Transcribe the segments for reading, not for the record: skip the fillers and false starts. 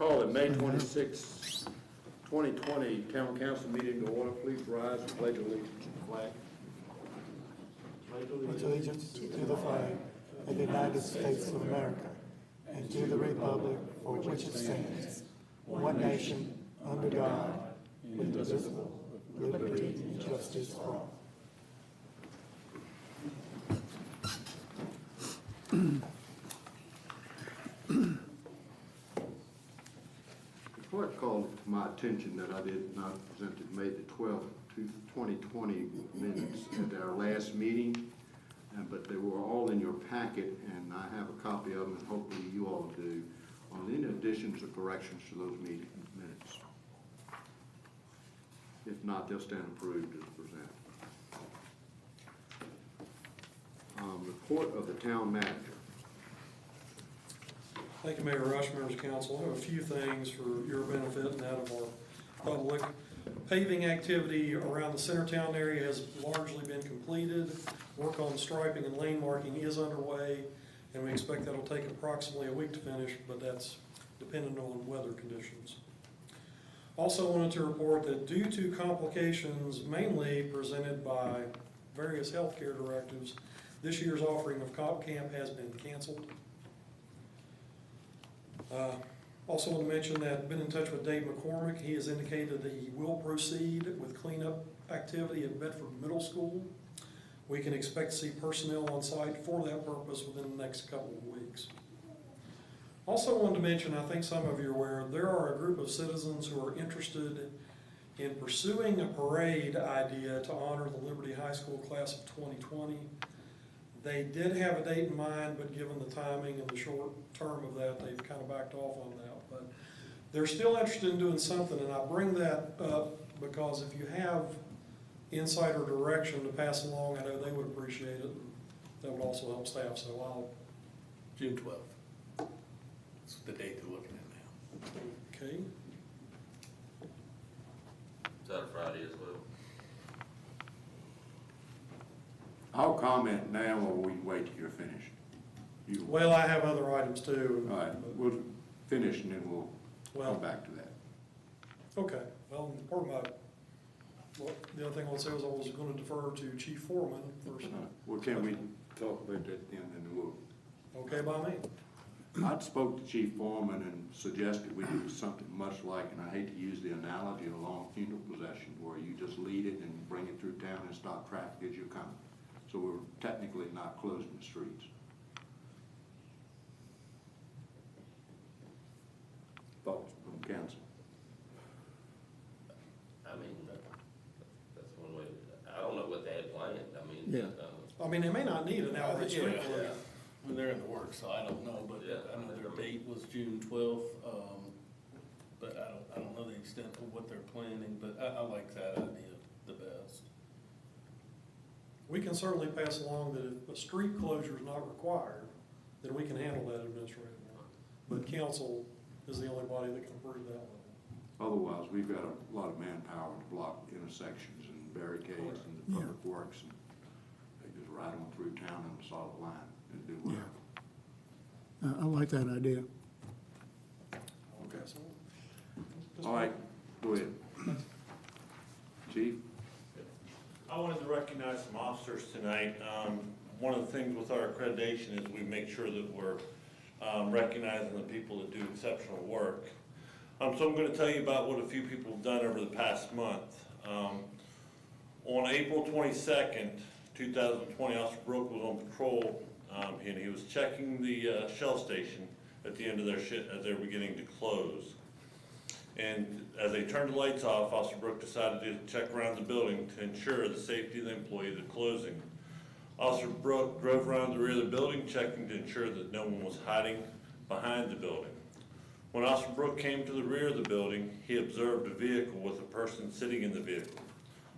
Call it May 26, 2020 Town Council meeting to order. Please rise and pledge allegiance to the flag. Pledge allegiance to the flag of the United States of America and to the republic for which it stands, one nation, under God, indivisible, with liberty and justice for all. The clerk called to my attention that I did not present the May the 12th, 2020 minutes at our last meeting, but they were all in your packet, and I have a copy of them, and hopefully you all do, on any additions or corrections to those meeting minutes. If not, they'll stand approved as presented. Report of the town manager. Thank you, Mayor Rush, members of council. I have a few things for your benefit and that of our public. Paving activity around the Centertown area has largely been completed. Work on striping and lane marking is underway, and we expect that'll take approximately a week to finish, but that's dependent on weather conditions. Also wanted to report that due to complications mainly presented by various healthcare directives, this year's offering of Cop Camp has been canceled. Also want to mention that I've been in touch with Dave McCormick. He has indicated that he will proceed with cleanup activity at Bedford Middle School. We can expect to see personnel on site for that purpose within the next couple of weeks. Also wanted to mention, I think some of you are aware, there are a group of citizens who are interested in pursuing a parade idea to honor the Liberty High School class of 2020. They did have a date in mind, but given the timing and the short term of that, they've kind of backed off on that. But they're still interested in doing something, and I bring that up because if you have insight or direction to pass along, I know they would appreciate it. And that would also help staff, so I'll... June 12th. That's the date they're looking at now. Okay. Is that a Friday as well? I'll comment now, or we wait till you're finished? Well, I have other items too. All right, we'll finish and then we'll come back to that. Okay. Well, part of my... Well, the other thing I want to say was I was going to defer to Chief Foreman first. Well, can we talk about that then, and we'll... Okay by me. I spoke to Chief Foreman and suggested we do something much like, and I hate to use the analogy of a long funeral procession, where you just lead it and bring it through town and stop traffic as you come. So we're technically not closing the streets. Thoughts from council? I mean, that's one way. I don't know what they had planned. I mean, Yeah. I mean, they may not need an outreach. Yeah. Well, they're in the works, so I don't know, but Yeah. I know their date was June 12th. But I don't know the extent of what they're planning, but I like that idea the best. We can certainly pass along that if a street closure is not required, then we can handle that administratively. But council is the only body that can approve that one. Otherwise, we've got a lot of manpower to block intersections and barricades and the public works, and they just ride on through town on a solid line and do whatever. I like that idea. Okay. So, All right, go ahead. Chief? I wanted to recognize some officers tonight. One of the things with our accreditation is we make sure that we're recognizing the people that do exceptional work. So I'm going to tell you about what a few people have done over the past month. On April 22nd, 2020, Officer Brooke was on patrol, and he was checking the Shell station at the end of their shift as they were beginning to close. And as they turned the lights off, Officer Brooke decided to check around the building to ensure the safety of the employees at closing. Officer Brooke drove around the rear of the building, checking to ensure that no one was hiding behind the building. When Officer Brooke came to the rear of the building, he observed a vehicle with a person sitting in the vehicle.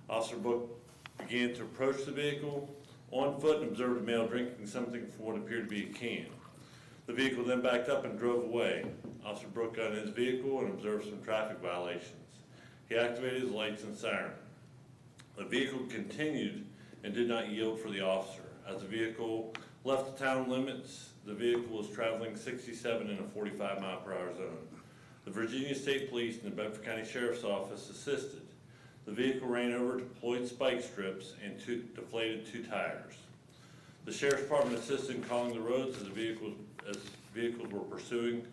Officer Brooke began to approach the vehicle on foot and observed a male drinking something from what appeared to be a can. The vehicle then backed up and drove away. Officer Brooke got in his vehicle and observed some traffic violations. He activated his lights and siren. The vehicle continued and did not yield for the officer. As the vehicle left the town limits, the vehicle was traveling 67 in a 45 mile per hour zone. The Virginia State Police and the Bedford County Sheriff's Office assisted. The vehicle ran over deployed spike strips and deflated 2 tires. The Sheriff's Department assisted in calling the roads as vehicles were pursuing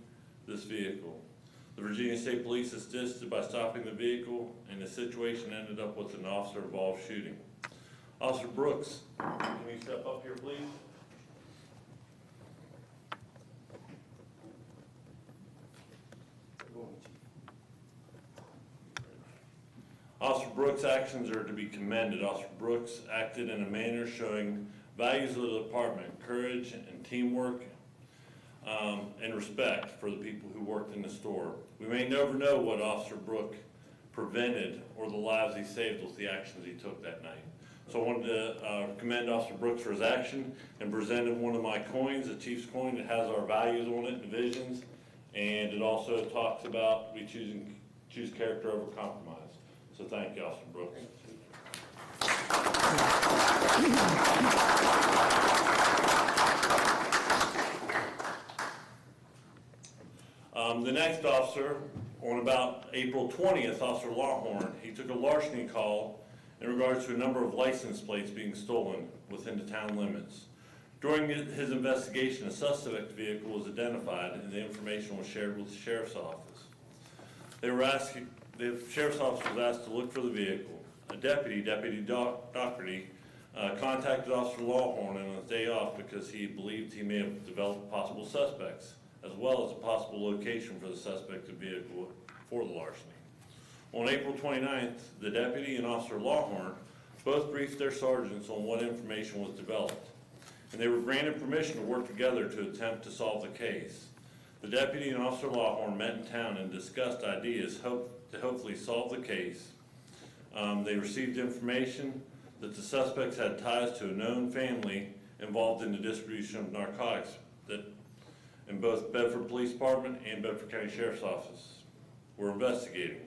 this vehicle. The Virginia State Police assisted by stopping the vehicle, and the situation ended up with an officer-involved shooting. Officer Brooks, can you step up here, please? Officer Brooks' actions are to be commended. Officer Brooks acted in a manner showing values of the department, courage and teamwork, and respect for the people who worked in the store. We may never know what Officer Brooks prevented or the lives he saved with the actions he took that night. So I wanted to commend Officer Brooks for his action and presented one of my coins, a Chiefs coin that has our values on it, divisions, and it also talks about we choose character over compromise. So thank you, Officer Brooks. The next officer, on about April 20th, Officer Lawhorn, he took a larceny call in regards to a number of license plates being stolen within the town limits. During his investigation, a suspect vehicle was identified and the information was shared with the Sheriff's Office. The Sheriff's Office was asked to look for the vehicle. A Deputy Doherty, contacted Officer Lawhorn on his day off because he believed he may have developed possible suspects, as well as a possible location for the suspected vehicle for the larceny. On April 29th, the deputy and Officer Lawhorn both briefed their sergeants on what information was developed, and they were granted permission to work together to attempt to solve the case. The deputy and Officer Lawhorn met in town and discussed ideas to hopefully solve the case. They received information that the suspects had ties to a known family involved in the distribution of narcotics that in both Bedford Police Department and Bedford County Sheriff's Office were investigating.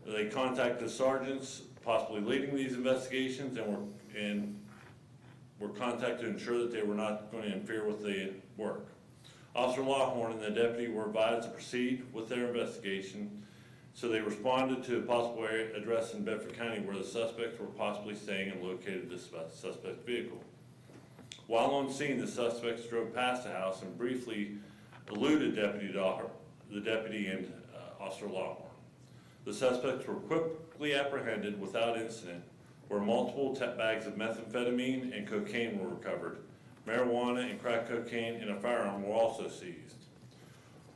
They contacted sergeants possibly leading these investigations and were contacted to ensure that they were not going to interfere with the work. Officer Lawhorn and the deputy were advised to proceed with their investigation, so they responded to a possible address in Bedford County where the suspects were possibly staying and located the suspect vehicle. While on scene, the suspects drove past the house and briefly eluded the deputy and Officer Lawhorn. The suspects were quickly apprehended without incident, where multiple bags of methamphetamine and cocaine were recovered. Marijuana and crack cocaine and a firearm were also seized.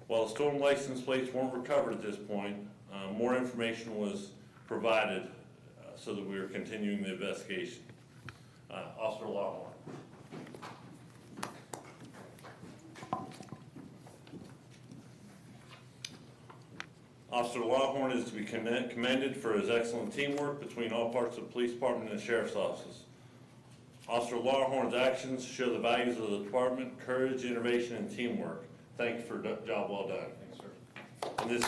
While the stolen license plates weren't recovered at this point, more information was provided so that we were continuing the investigation. Officer Lawhorn. Officer Lawhorn is to be commended for his excellent teamwork between all parts of the police department and the sheriff's office. Officer Lawhorn's actions show the values of the department, courage, innovation, and teamwork. Thank you for a job well done. Thanks, sir. And this,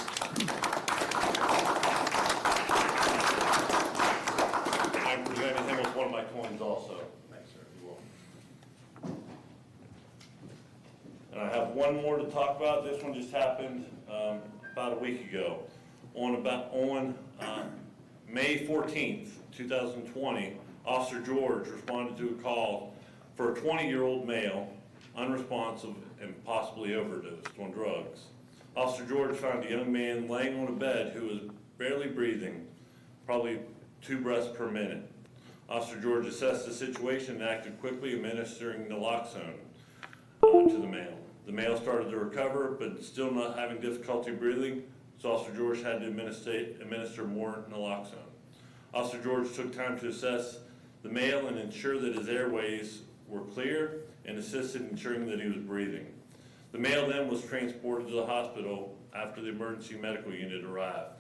I'm presenting him with one of my coins also. Thanks, sir. You're welcome. And I have one more to talk about. This one just happened about a week ago. On May 14th, 2020, Officer George responded to a call for a 20-year-old male, unresponsive and possibly overdosed on drugs. Officer George found a young man laying on a bed who was barely breathing, probably 2 breaths per minute. Officer George assessed the situation and acted quickly, administering naloxone to the male. The male started to recover, but still not having difficulty breathing, so Officer George had to administer more naloxone. Officer George took time to assess the male and ensure that his airways were clear and assisted in ensuring that he was breathing. The male then was transported to the hospital after the emergency medical unit arrived.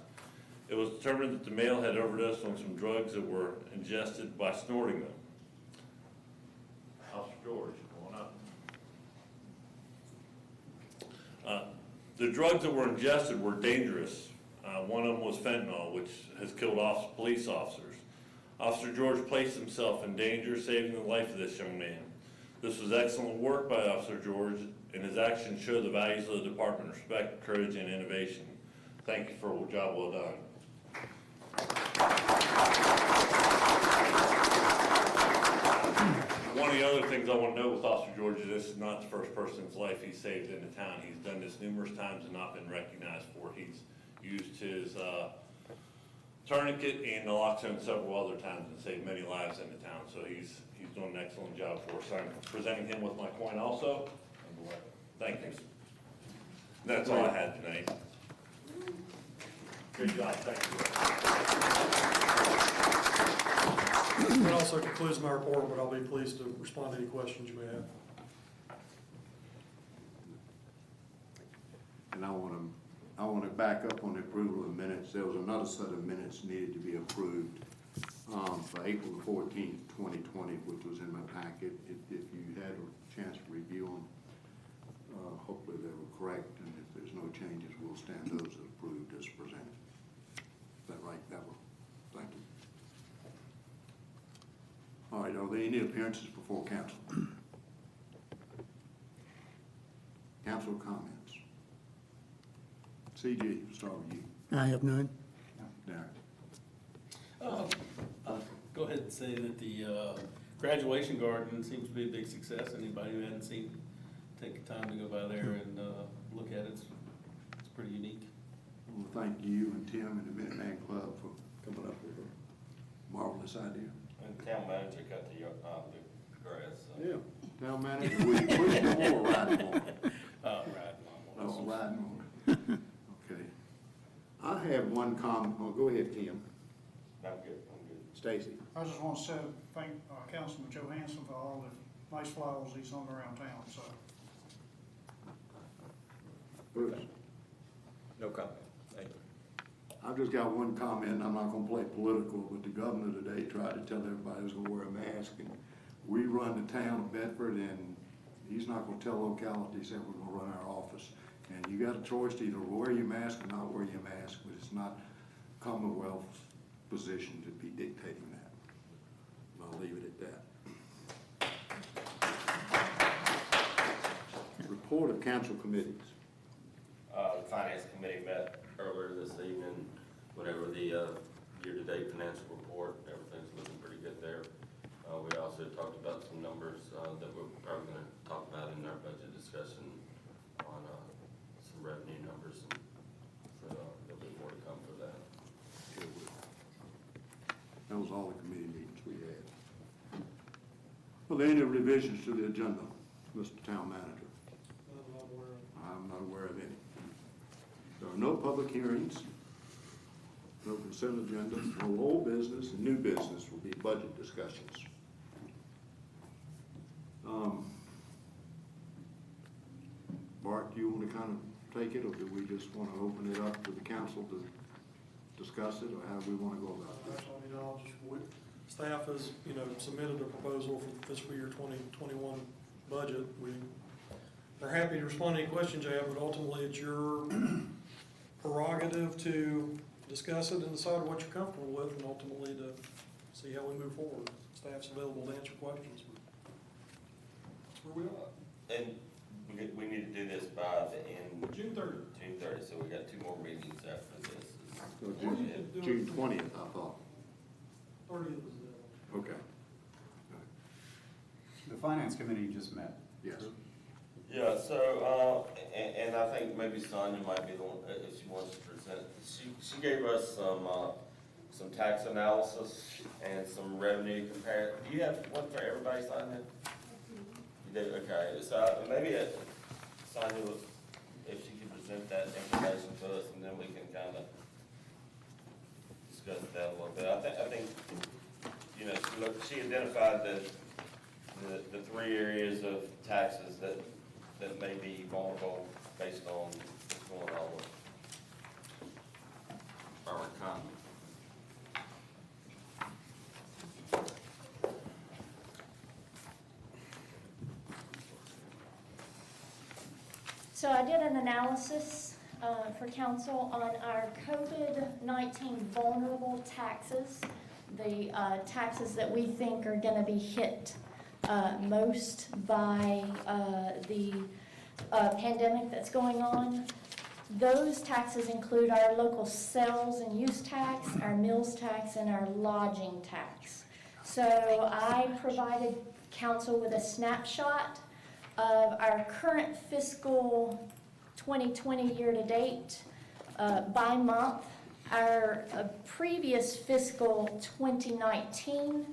It was determined that the male had overdosed on some drugs that were ingested by snorting them. Officer George, come on up. The drugs that were ingested were dangerous. One of them was fentanyl, which has killed police officers. Officer George placed himself in danger, saving the life of this young man. This was excellent work by Officer George, and his actions show the values of the department: respect, courage, and innovation. Thank you for a job well done. One of the other things I want to note with Officer George is this is not the first person's life he's saved in the town. He's done this numerous times and not been recognized for it. He's used his tourniquet and naloxone several other times and saved many lives in the town. So he's doing an excellent job for us. I'm presenting him with my coin also. Thank you. That's all I had tonight. Good job, thank you. That also concludes my report, but I'll be pleased to respond to any questions you may have. And I want to back up on the approval of minutes. There was another set of minutes needed to be approved for April the 14th, 2020, which was in my packet. If you had a chance to review them, hopefully they were correct, and if there's no changes, we'll stand those as approved as presented. Is that right, Deborah? Thank you. All right, are there any appearances before council? Council comments? CG, start with you. I have none. Darren. Go ahead and say that the graduation garden seems to be a big success. Anybody who hadn't seen, take the time to go by there and look at it. It's pretty unique. Well, thank you and Tim and the Minuteman Club for coming up with a marvelous idea. And town manager cut the grass. So. Yeah. Town manager, we push no more riding on. Right. No, riding on. Okay. I have one comment. Oh, go ahead, Tim. I'm good. Stacy. I just want to thank Councilman Johansson for all the nice flowers he's hung around town, so. Bruce. No comment. Thank you. I've just got one comment. I'm not gonna play political, but the governor today tried to tell everybody he was gonna wear a mask, and we run the town of Bedford, and he's not gonna tell localities that we're gonna run our office. And you got a choice to either wear your mask or not wear your mask, but it's not Commonwealth's position to be dictating that. I'll leave it at that. Report of council committees. The finance committee met earlier this evening, whatever the year-to-date financial report, everything's looking pretty good there. We also talked about some numbers that we're probably gonna talk about in our budget discussion on some revenue numbers, and so there'll be more to come for that. That was all the committee meetings we had. Well, any revisions to the agenda, Mr. Town Manager? I'm not aware of any. There are no public hearings, no consent agenda, no old business, and new business will be budget discussions. Bart, do you want to kind of take it, or do we just want to open it up to the council to discuss it, or how do we want to go about this? Staff has, submitted a proposal for the fiscal year 2021 budget. We're happy to respond to any questions you have, but ultimately it's your prerogative to discuss it and decide what you're comfortable with, and ultimately to see how we move forward. Staff's available to answer questions. That's where we are. And we need to do this by the end. June 30th. June 30th, so we got 2 more meetings after this. So June 20th, I thought. 30th is Okay. The finance committee just met. Yes. Yeah, so, and I think maybe Sonia might be the one, if she wants to present. She gave us some tax analysis and some revenue comparison. Do you have one for everybody, Sonia? You do, okay. So maybe Sonia, if she could present that information to us, and then we can kind of discuss that a little bit. I think she identified the 3 areas of taxes that may be vulnerable based on what's going on with our economy. So I did an analysis for council on our COVID-19 vulnerable taxes, the taxes that we think are going to be hit most by the pandemic that's going on. Those taxes include our local sales and use tax, our mills tax, and our lodging tax. So I provided council with a snapshot of our current fiscal 2020 year-to-date by month, our previous fiscal 2019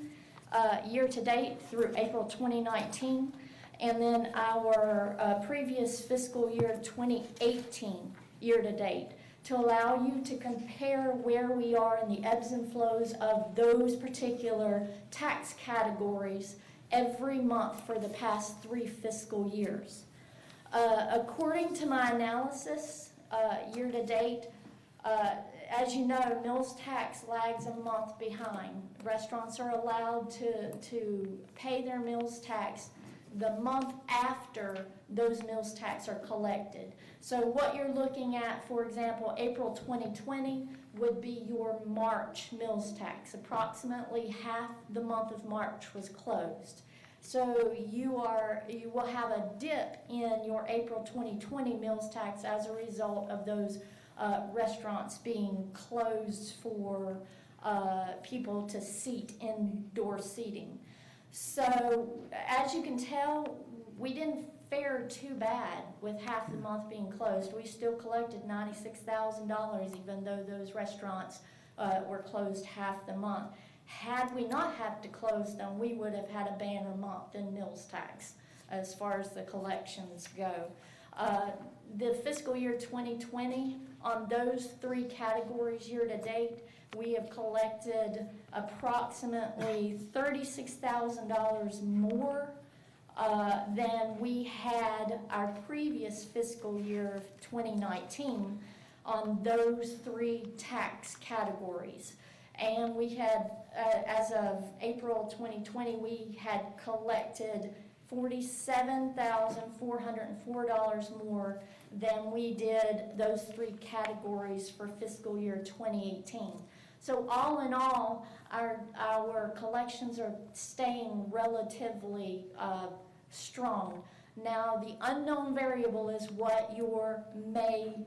year-to-date through April 2019, and then our previous fiscal year 2018 year-to-date, to allow you to compare where we are in the ebbs and flows of those particular tax categories every month for the past 3 fiscal years. According to my analysis, year-to-date, as you know, mills tax lags a month behind. Restaurants are allowed to pay their mills tax the month after those mills tax are collected. So what you're looking at, for example, April 2020 would be your March mills tax. Approximately half the month of March was closed. So you will have a dip in your April 2020 mills tax as a result of those restaurants being closed for people to seat indoor seating. So as you can tell, we didn't fare too bad with half the month being closed. We still collected $96,000 even though those restaurants were closed half the month. Had we not had to close them, we would have had a banner month in mills tax as far as the collections go. The fiscal year 2020, on those 3 categories year to date, we have collected approximately $36,000 more than we had our previous fiscal year 2019 on those 3 tax categories. And we had, as of April 2020, we had collected $47,404 more than we did those 3 categories for fiscal year 2018. So all in all, our collections are staying relatively strong. Now, the unknown variable is what your May,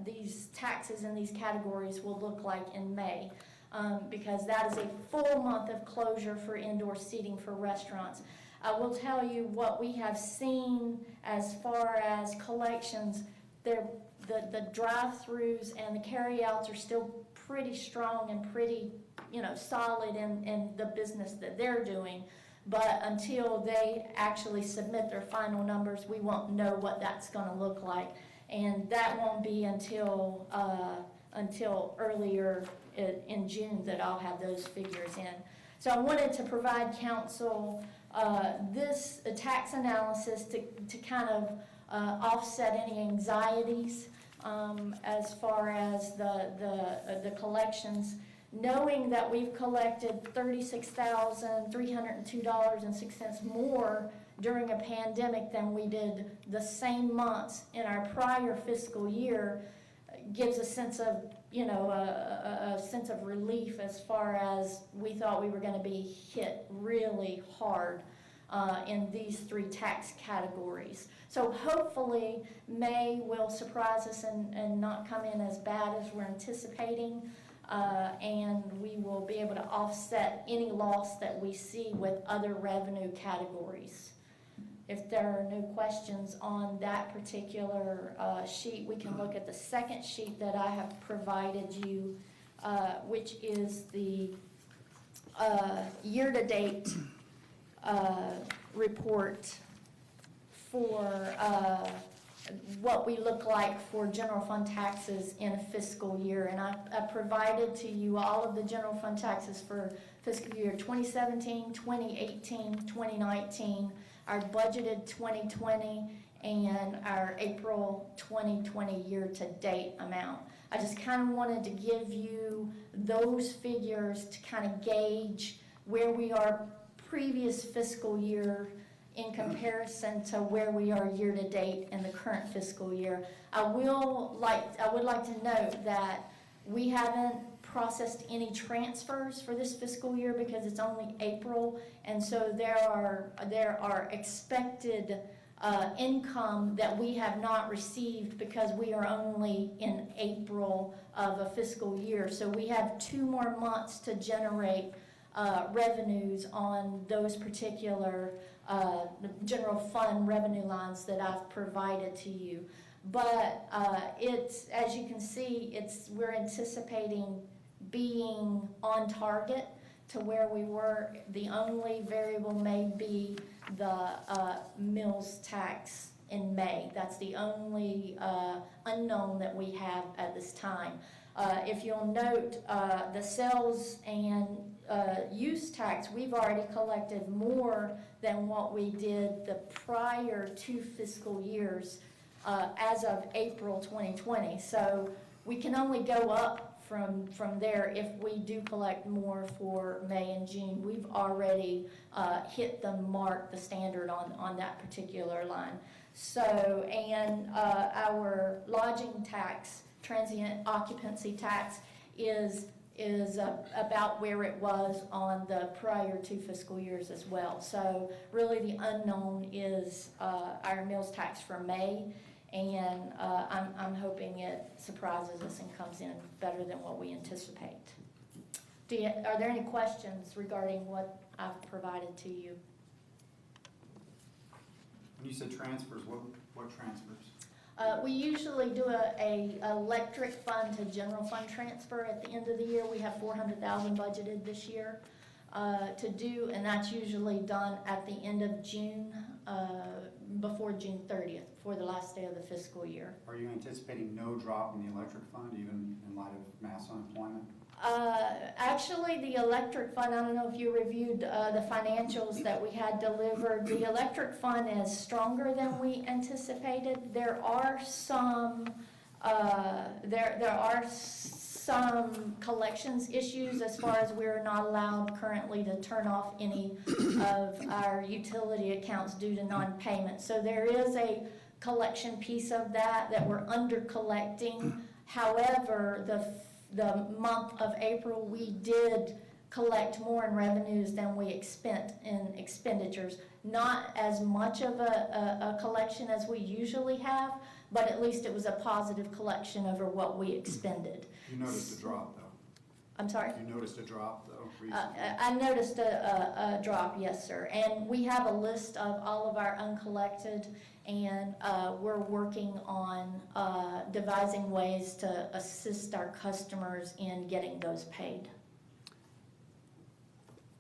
these taxes in these categories will look like in May. Because that is a full month of closure for indoor seating for restaurants. I will tell you what we have seen as far as collections. The drive-throughs and the carry-outs are still pretty strong and pretty, solid in the business that they're doing. But until they actually submit their final numbers, we won't know what that's going to look like, and that won't be until earlier in June that I'll have those figures in. So I wanted to provide council this tax analysis to kind of offset any anxieties as far as the collections, knowing that we've collected $36,302.06 more during a pandemic than we did the same months in our prior fiscal year, gives a sense of, a sense of relief as far as we thought we were going to be hit really hard in these 3 tax categories. So hopefully May will surprise us and not come in as bad as we're anticipating, and we will be able to offset any loss that we see with other revenue categories. If there are no questions on that particular sheet, we can look at the second sheet that I have provided you, which is the year-to-date report for what we look like for general fund taxes in a fiscal year. And I provided to you all of the general fund taxes for fiscal year 2017, 2018, 2019, our budgeted 2020, and our April 2020 year-to-date amount. I just kind of wanted to give you those figures to kind of gauge where we are previous fiscal year in comparison to where we are year-to-date in the current fiscal year. I would like to note that we haven't processed any transfers for this fiscal year because it's only April, and so there are expected income that we have not received because we are only in April of a fiscal year. So we have 2 more months to generate revenues on those particular general fund revenue lines that I've provided to you. But it's, as you can see, we're anticipating being on target to where we were. The only variable may be the mills tax in May. That's the only unknown that we have at this time. If you'll note, the sales and use tax, we've already collected more than what we did the prior 2 fiscal years as of April 2020. So we can only go up from there if we do collect more for May and June. We've already hit the mark, the standard on that particular line. So, and our lodging tax, transient occupancy tax is about where it was on the prior 2 fiscal years as well. So really the unknown is our mills tax for May, and I'm hoping it surprises us and comes in better than what we anticipate. Are there any questions regarding what I've provided to you? When you said transfers, what transfers? We usually do a electric fund to general fund transfer at the end of the year. We have $400,000 budgeted this year to do, and that's usually done at the end of June, before June 30th, before the last day of the fiscal year. Are you anticipating no drop in the electric fund, even in light of mass unemployment? Actually, the electric fund, I don't know if you reviewed the financials that we had delivered. The electric fund is stronger than we anticipated. There are some some collections issues as far as we're not allowed currently to turn off any of our utility accounts due to non-payment. So there is a collection piece of that we're under collecting. However, the month of April, we did collect more in revenues than we spent in expenditures. Not as much of a collection as we usually have, but at least it was a positive collection over what we expended. You noticed a drop, though. I'm sorry? You noticed a drop, though, recently? I noticed a drop, yes, sir. And we have a list of all of our uncollected, and we're working on devising ways to assist our customers in getting those paid.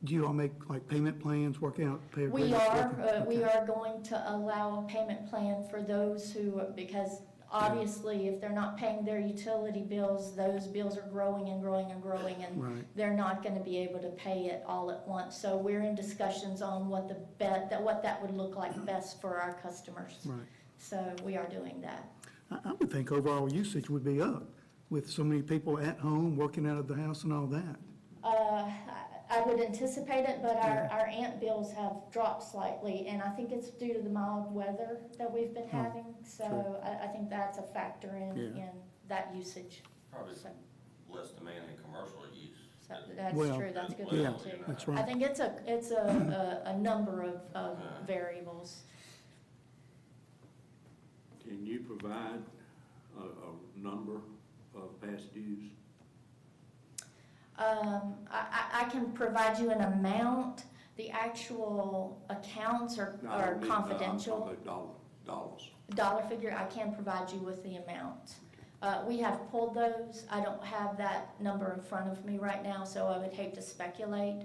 Do you all make like payment plans, work out? We are going to allow a payment plan for those who, because obviously if they're not paying their utility bills, those bills are growing and growing and growing, and Right. they're not going to be able to pay it all at once. So we're in discussions on what that would look like best for our customers. Right. So we are doing that. I would think overall usage would be up with so many people at home, working out of the house and all that. I would anticipate it, but our ant bills have dropped slightly, and I think it's due to the mild weather that we've been having. So true. I think that's a factor in that usage. Probably So, less demand in commercial use. so that's Well, true. That's a good yeah, point too. that's I right. think it's a number of variables. Can you provide a number of past dues? I can provide you an amount. The actual accounts are confidential. Dollars. Dollar figure, I can provide you with the amount. We have pulled those. I don't have that number in front of me right now, so I would hate to speculate.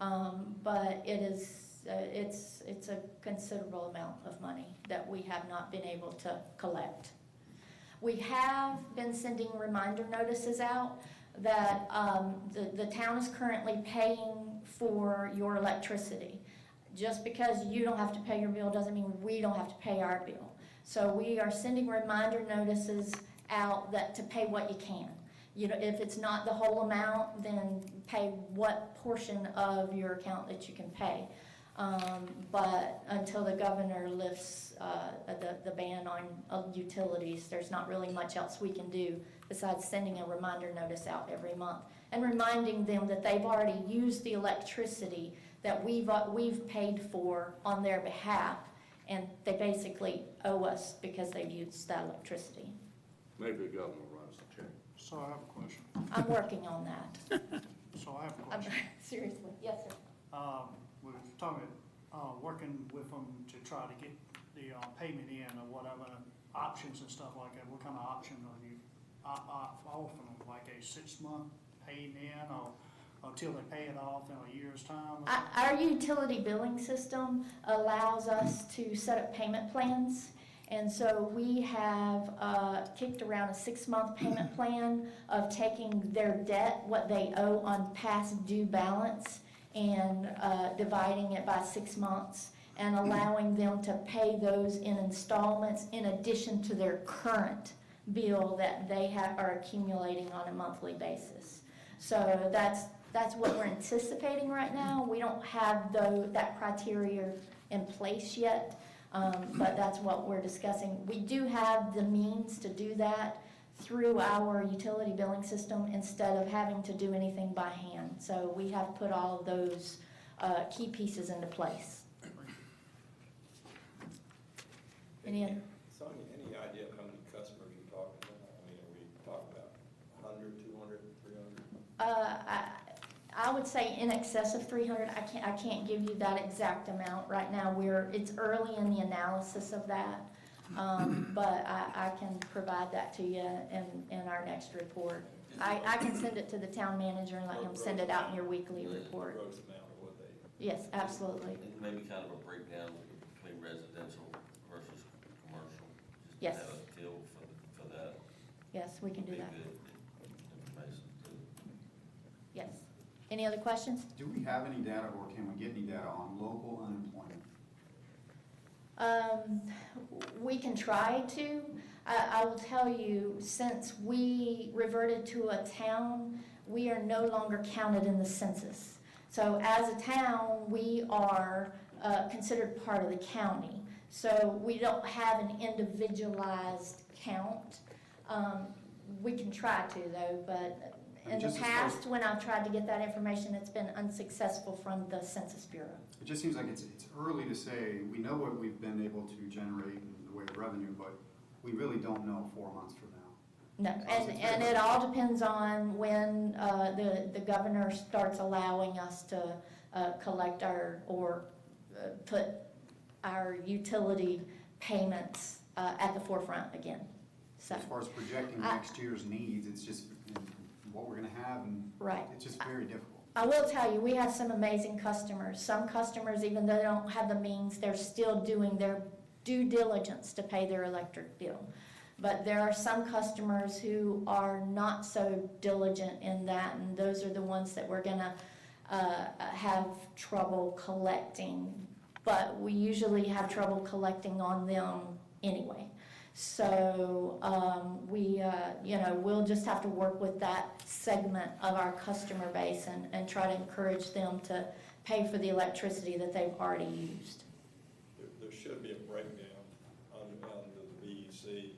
But it is, it's a considerable amount of money that we have not been able to collect. We have been sending reminder notices out that the town is currently paying for your electricity. Just because you don't have to pay your bill doesn't mean we don't have to pay our bill. So we are sending reminder notices out that to pay what you can. You know, if it's not the whole amount, then pay what portion of your account that you can pay. But until the governor lifts the ban on utilities, there's not really much else we can do besides sending a reminder notice out every month and reminding them that they've already used the electricity that we've paid for on their behalf, And they basically owe us because they've used that electricity. Maybe the governor writes a check. So I have a question. I'm working on that. So I have a I'm, question. seriously, yes, sir. We were talking, working with them to try to get the, payment in or whatever, options and stuff like that. What kind of option are you, offering them, like a 6-month paying in or until they pay it off in a year's time? Our utility billing system allows us to set up payment plans. And so we have kicked around a 6-month payment plan of taking their debt, what they owe on past due balance, and dividing it by 6 months and allowing them to pay those in installments in addition to their current bill that they are accumulating on a monthly basis. So that's what we're anticipating right now. We don't have that criteria in place yet. But that's what we're discussing. We do have the means to do that through our utility billing system instead of having to do anything by hand. So we have put all of those key pieces into place. Sonia, any idea of how many customers you're talking about? I mean, are we talking about 100, 200, 300? I would say in excess of 300. I can't give you that exact amount right now. It's early in the analysis of that, but I can provide that to you in our next report. I can send it to the town manager and let him send it out in your weekly report. Gross amount of what they. Yes, absolutely. And maybe kind of a breakdown between residential versus commercial. Just Yes. to have a feel for that. Yes, we can do Be that. good information too. Yes. Any other questions? Do we have any data or can we get any data on local unemployment? We can try to. I will tell you, since we reverted to a town, we are no longer counted in the census. So as a town, we are considered part of the county. So we don't have an individualized count. We can try to though, but in the past, when I've tried to get that information, it's been unsuccessful from the Census Bureau. It just seems like it's early to say, we know what we've been able to generate in the way of revenue, but we really don't know 4 months from now. No, and it all depends on when the governor starts allowing us to collect put our utility payments at the forefront again. So, As far as projecting next year's needs, it's just what we're gonna have, and right. it's just very difficult. I will tell you, we have some amazing customers. Some customers, even though they don't have the means, they're still doing their due diligence to pay their electric bill. But there are some customers who are not so diligent in that, and those are the ones that we're gonna have trouble collecting. But we usually have trouble collecting on them anyway. So we'll just have to work with that segment of our customer base and try to encourage them to pay for the electricity that they've already used. There should be a breakdown under the VEC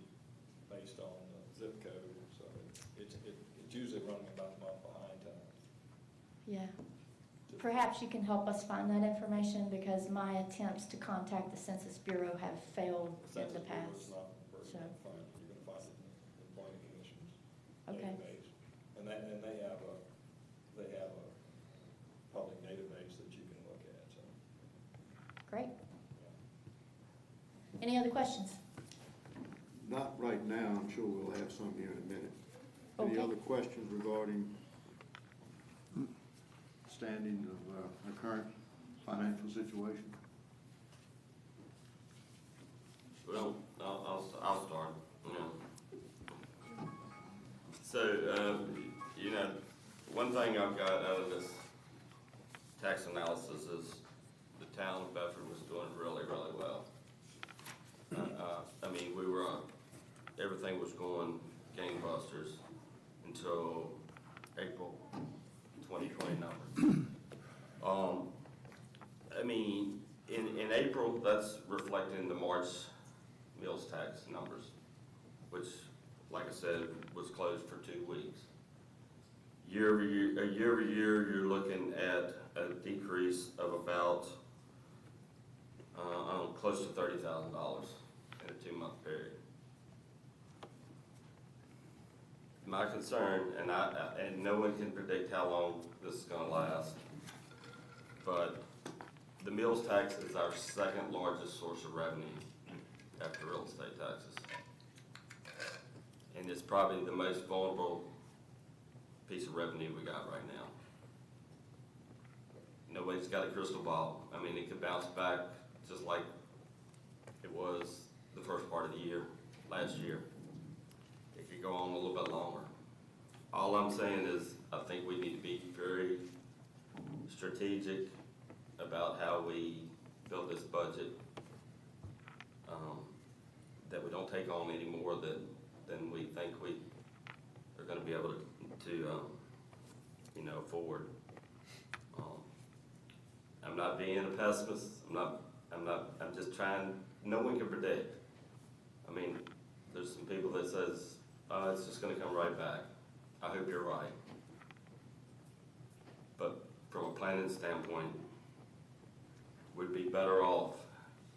based on the zip code, so it's usually running about a month behind time. Yeah. Perhaps you can help us find that information, because my attempts to contact the Census Bureau have failed in the past. You're going to find it in the Employment Commission's Okay. database. And they have a public database that you can look at, so. Great. Any other questions? Not right now, I'm sure we'll have some here in a minute. Any Okay. other questions regarding standing of our current financial situation? Well, I'll start. So, one thing I've got out of this tax analysis is the town of Bedford was doing really, really well. Everything was going gangbusters until April 2020 numbers. In April, that's reflecting the March meals tax numbers, which, like I said, was closed for 2 weeks. Year over year, you're looking at a decrease of about, close to $30,000 in a 2-month period. My concern, and no one can predict how long this is gonna last, but the meals tax is our second largest source of revenue after real estate taxes. And it's probably the most vulnerable piece of revenue we got right now. Nobody's got a crystal ball. I mean, it could bounce back just like it was the first part of the year, last year. It could go on a little bit longer. All I'm saying is, I think we need to be very strategic about how we build this budget, that we don't take on any more than we think we are gonna be able to afford. I'm not being a pessimist, I'm just trying, no one can predict. I mean, there's some people that says, it's just gonna come right back. I hope you're right. But from a planning standpoint, we'd be better off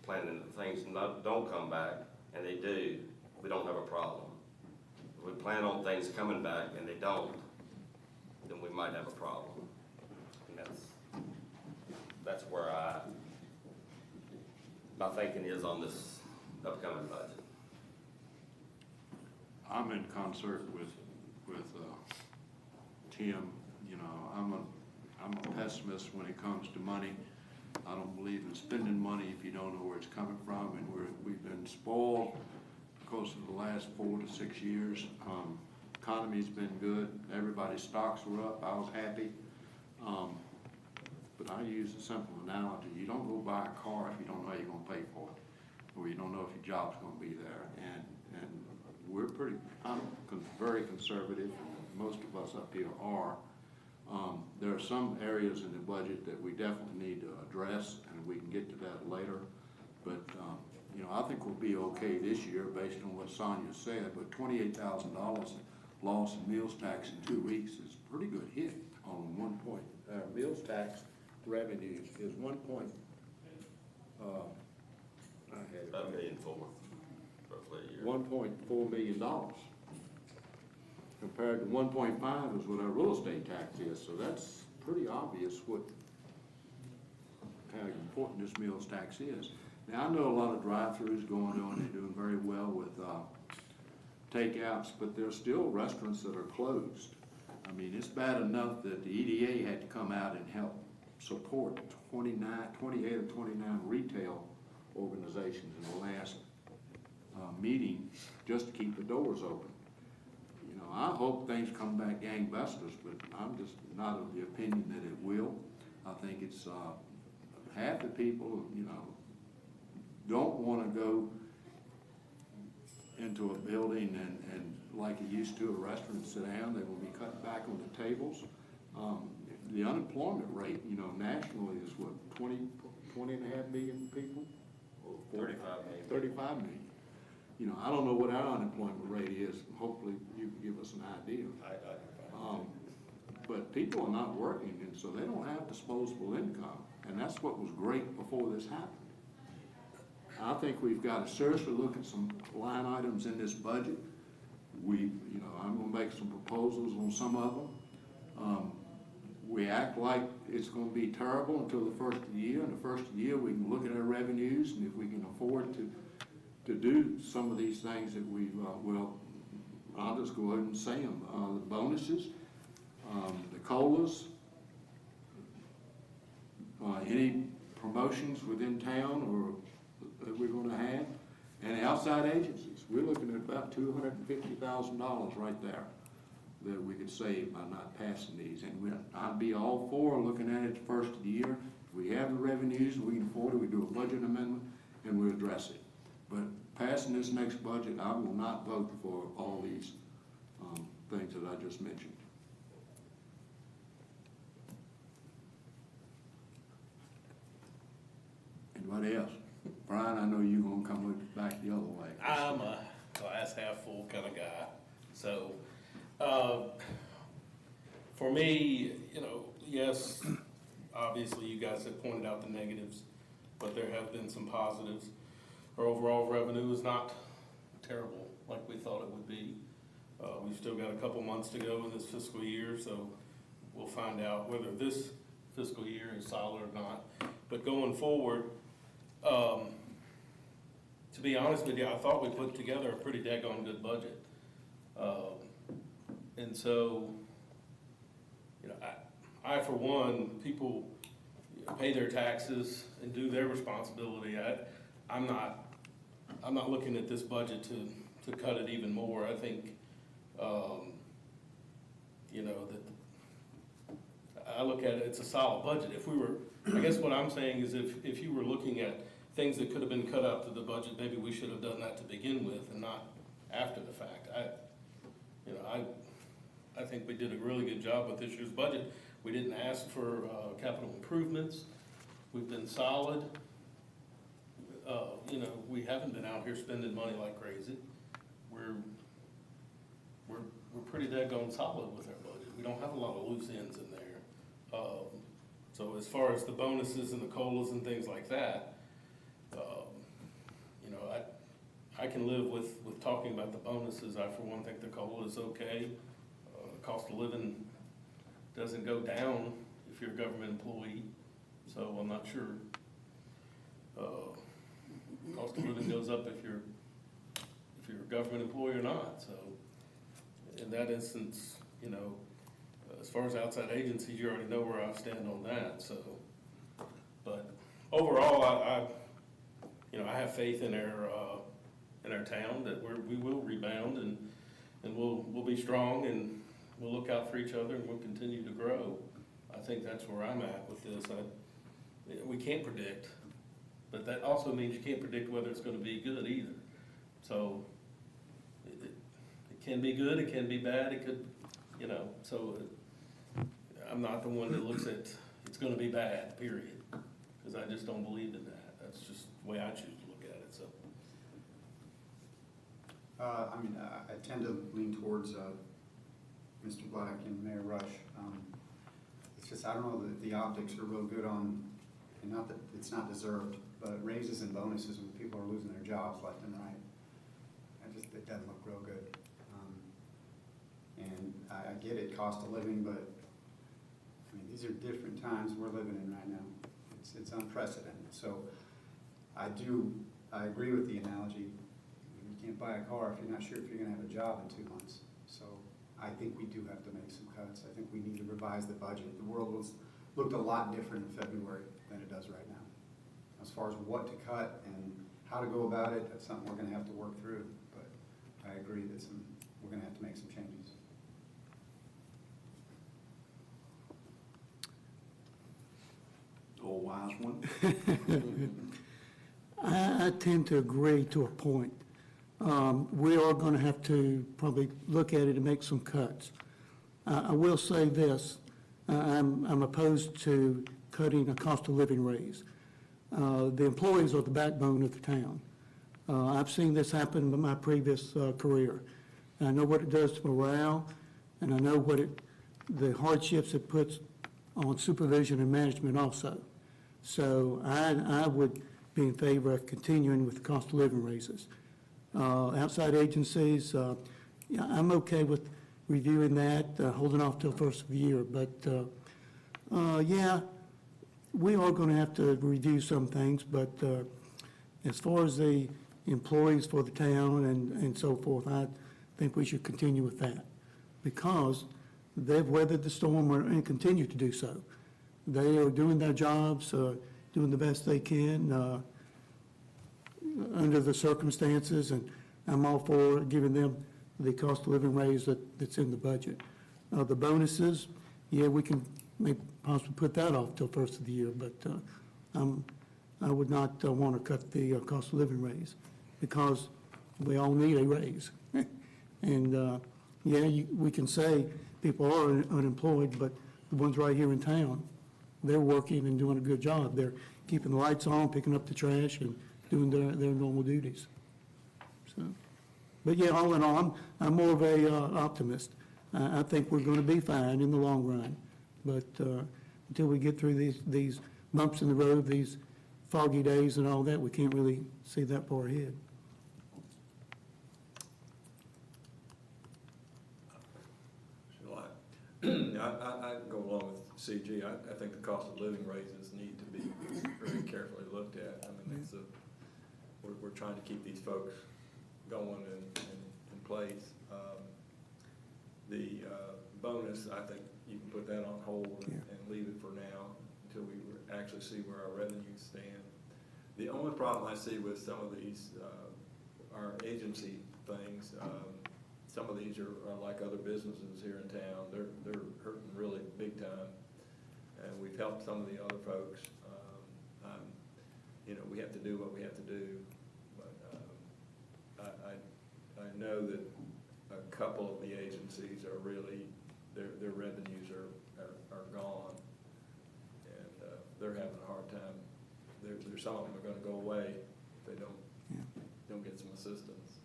planning that things don't come back, and they do, we don't have a problem. If we plan on things coming back and they don't, then we might have a problem. And that's where my thinking is on this upcoming budget. I'm in concert with Tim. You know, I'm a pessimist when it comes to money. I don't believe in spending money if you don't know where it's coming from, and we've been spoiled because of the last 4 to 6 years. Economy's been good. Everybody's stocks were up. I was happy. But I use a simple analogy. You don't go buy a car if you don't know how you're going to pay for it, or you don't know if your job's going to be there. And we're very conservative, and most of us up here are. There are some areas in the budget that we definitely need to address, and we can get to that later. But I think we'll be okay this year based on what Sonia said. But $28,000 loss in meals tax in 2 weeks is a pretty good hit on 1 point. Meals tax revenue is 1 point. About $1.4 million, roughly a year. $1.4 million. Compared to 1.5 is what our real estate tax is, so that's pretty obvious how important this meals tax is. Now, I know a lot of drive-throughs going on, they're doing very well with takeouts, but there's still restaurants that are closed. I mean, it's bad enough that the EDA had to come out and help support 28 or 29 retail organizations in the last meeting just to keep the doors open. I hope things come back gangbusters, but I'm just not of the opinion that it will. I think it's half the people, don't want to go into a building and like it used to, a restaurant, sit down. They will be cut back on the tables. The unemployment rate, nationally is what, 20.5 million people? Or 35 million. 35 million. I don't know what our unemployment rate is. Hopefully you can give us an idea. But people are not working, and so they don't have disposable income. And that's what was great before this happened. I think we've got to seriously look at some line items in this budget. I'm going to make some proposals on some of them. We act like it's going to be terrible until the first of the year. In the first of the year, we can look at our revenues, and if we can afford to do some of these things that I'll just go ahead and say them. The bonuses, the COLAs, any promotions within town or that we're going to have, and outside agencies. We're looking at about $250,000 right there that we could save by not passing these. And I'd be all for looking at it the first of the year. If we have the revenues and we can afford it, we do a budget amendment and we address it. But passing this next budget, I will not vote for all these things that I just mentioned. Anybody else? Brian, I know you're going to come back the other way. I'm a glass half full kind of guy. So, for me, yes, obviously you guys have pointed out the negatives but there have been some positives. Our overall revenue is not terrible like we thought it would be. We've still got a couple months to go in this fiscal year, so we'll find out whether this fiscal year is solid or not. But going forward, to be honest with you, I thought we put together a pretty daggone good budget. And so, you know, I for one, people pay their taxes and do their responsibility. I'm not looking at this budget to cut it even more. I think, you know, that I look at it, it's a solid budget. If we were, I guess what I'm saying is if you were looking at things that could have been cut out to the budget, maybe we should have done that to begin with and not after the fact. I think we did a really good job with this year's budget. We didn't ask for capital improvements. We've been solid. You know, we haven't been out here spending money like crazy. We're pretty daggone solid with our budget. We don't have a lot of loose ends in there. So as far as the bonuses and the COLAs and things like that, you know, I can live with talking about the bonuses. I, for one, think the COLA is okay. Cost of living doesn't go down if you're a government employee, so I'm not sure. Cost of living goes up if you're a government employee or not. So in that instance, you know, as far as outside agencies, you already know where I stand on that. So, but overall, I have faith in our town that we will rebound and we'll be strong and we'll look out for each other and we'll continue to grow. I think that's where I'm at with this. We can't predict, but that also means you can't predict whether it's going to be good either. So it can be good, it can be bad, it could, you know, so I'm not the one that looks at it's going to be bad, period, because I just don't believe in that. That's just the way I choose to look at it. So. I tend to lean towards Mr. Black and Mayor Rush. It's just, I don't know that the optics are real good on, and not that it's not deserved, but raises and bonuses when people are losing their jobs left and right. It doesn't look real good. And I get it, cost of living, but I mean, these are different times we're living in right now. It's unprecedented. So I agree with the analogy. You can't buy a car if you're not sure if you're going to have a job in 2 months. So I think we do have to make some cuts. I think we need to revise the budget. The world looked a lot different in February than it does right now. As far as what to cut and how to go about it, that's something we're going to have to work through. But I agree that we're going to have to make some changes. Old wise one. I tend to agree to a point. We are going to have to probably look at it and make some cuts. I will say this, I'm opposed to cutting a cost of living raise. The employees are the backbone of the town. I've seen this happen in my previous career. I know what it does to morale, and I know the hardships it puts on supervision and management also. So I would be in favor of continuing with the cost of living raises. Outside agencies, yeah, I'm okay with reviewing that, holding off till first of the year. But yeah, we are going to have to review some things. But as far as the employees for the town and so forth, I think we should continue with that because they've weathered the storm and continue to do so. They are doing their jobs, doing the best they can under the circumstances, and I'm all for giving them the cost of living raise that's in the budget. The bonuses, yeah, we can maybe possibly put that off till first of the year, but I would not want to cut the cost of living raise because we all need a raise. And yeah, we can say people are unemployed, but the ones right here in town, they're working and doing a good job. They're keeping the lights on, picking up the trash, and doing their normal duties. So, but yeah, all in all, I'm more of a optimist. I think we're going to be fine in the long run, but until we get through these bumps in the road, these foggy days and all that, we can't really see that far ahead. So I go along with CG. I think the cost of living raises need to be very carefully looked at. I mean, it's we're trying to keep these folks going and in place. The bonus, I think you can put that on hold and leave it for now until we actually see where our revenues stand. The only problem I see with some of these, our agency things, some of these are like other businesses here in town. They're hurting really big time, and we've helped some of the other folks. You know, we have to do what we have to do, but I know that a couple of the agencies are really, their revenues are gone, and they're having a hard time. There's some of them are going to go away if they don't get some assistance.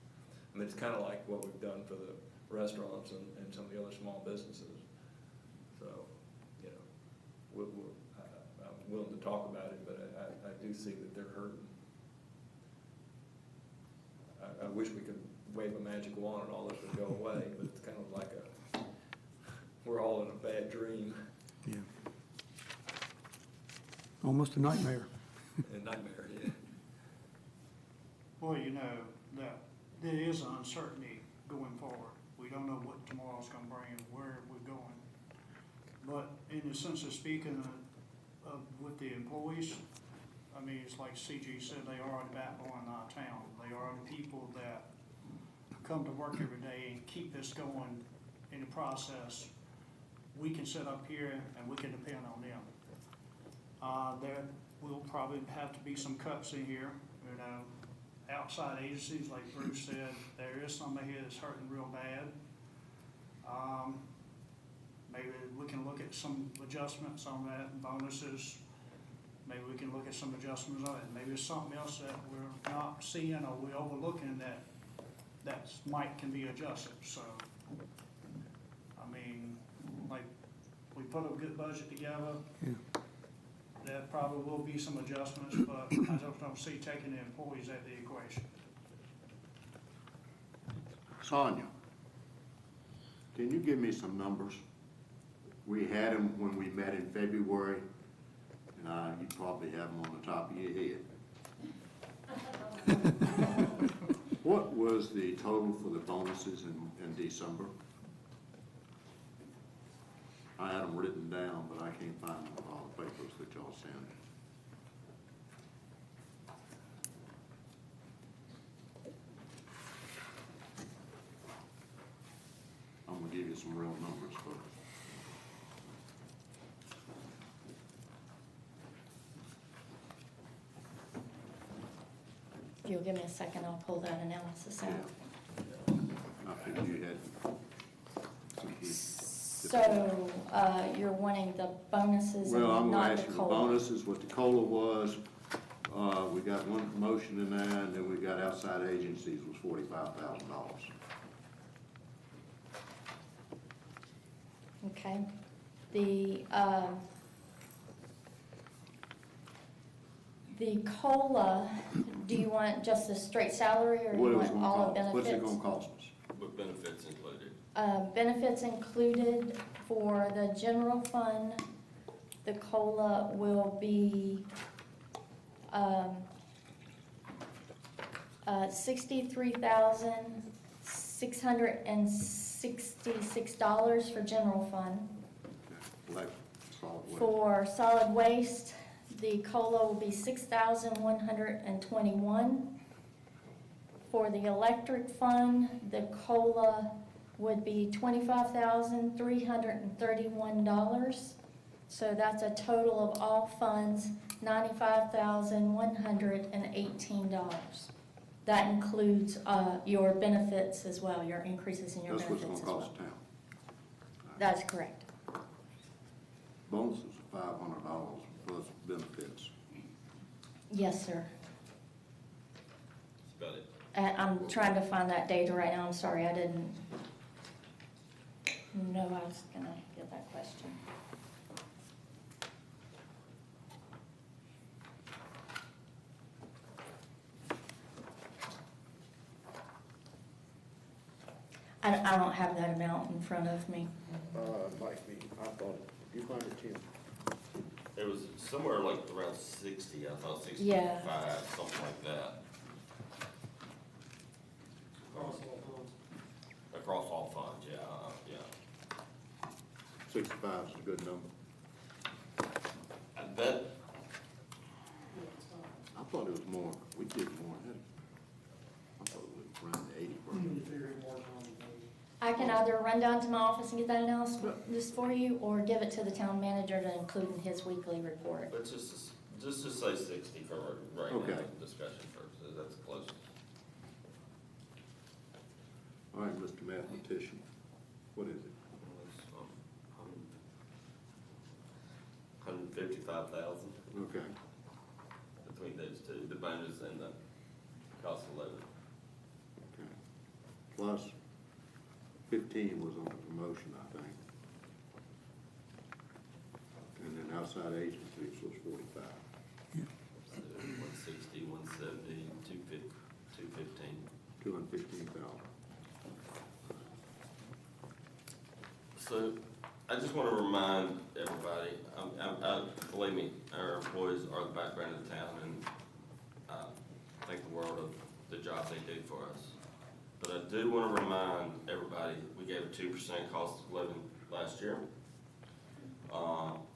I mean, it's kind of like what we've done for the restaurants and some of the other small businesses. So, you know, I'm willing to talk about it, but I do see that they're hurting. I wish we could wave a magic wand and all this would go away, but it's kind of like we're all in a bad dream. Yeah. Almost a nightmare. A nightmare, yeah. Well, you know, that there is uncertainty going forward. We don't know what tomorrow's gonna bring and where we're going. But in the sense of speaking of with the employees, I mean, it's like CG said, they are the backbone of our town. They are the people that come to work every day and keep this going in the process. We can sit up here and we can depend on them. There will probably have to be some cuts in here, you know. Outside agencies, like Bruce said, there is somebody here that's hurting real bad. Maybe we can look at some adjustments on that, bonuses. Maybe we can look at some adjustments on it. Maybe it's something else that we're not seeing or we're overlooking that can be adjusted. So, I mean, like, we put a good budget together. Yeah. There probably will be some adjustments, but I just don't see taking the employees out of the equation. Sonia, can you give me some numbers? We had them when we met in February, and you probably have them on the top of your head. What was the total for the bonuses in December? I had them written down, but I can't find them on all the papers that y'all sent. I'm gonna give you some real numbers first. If you'll give me a second, I'll pull that analysis out. I figured you had some keys. So, you're wanting the bonuses Well, I'm and gonna not ask the you the COLA? bonuses, what the COLA was. We got one promotion in there, and then we got outside agencies was $45,000. Okay. The COLA, do you want just a straight salary or do What you it was want gonna all cost? the What's it benefits? gonna cost us? With benefits included. Benefits included for the general fund, the COLA will be $63,666 for general fund. Like solid waste. For solid waste, the COLA will be $6,121. For the electric fund, the COLA would be $25,331. So that's a total of all funds, $95,118. That includes your benefits as well, your increases in your That's what's benefits as gonna well. cost town. That's correct. Bonuses are $500 plus benefits. Yes, sir. That's about it. I'm trying to find that data right now. I'm sorry, I didn't know I was gonna get that question. I don't have that amount in front of me. Like me, I thought, you find it, Tim? It was somewhere like around 60, I thought 65, Yeah. something like that, across all funds, yeah. 65 is a good number. I bet, I thought it was more, we did more, I thought it was around 80. I can either run down to my office and get that analysis for you, or give it to the town manager to include in his weekly report. but just say 60 for right now, Okay. discussion purposes, that's close. All right, Mr. Mathematician, what is it? 155,000 Okay, between those two, the bonus and the cost of living. okay. Plus 15 was on the promotion, I think. And then outside agencies was 45. So 160, 170, 215. 215,000. So I just want to remind everybody, believe me, our employees are the backbone of the town, and I think the world of the job they do for us. But I do want to remind everybody, we gave a 2% cost of living last year.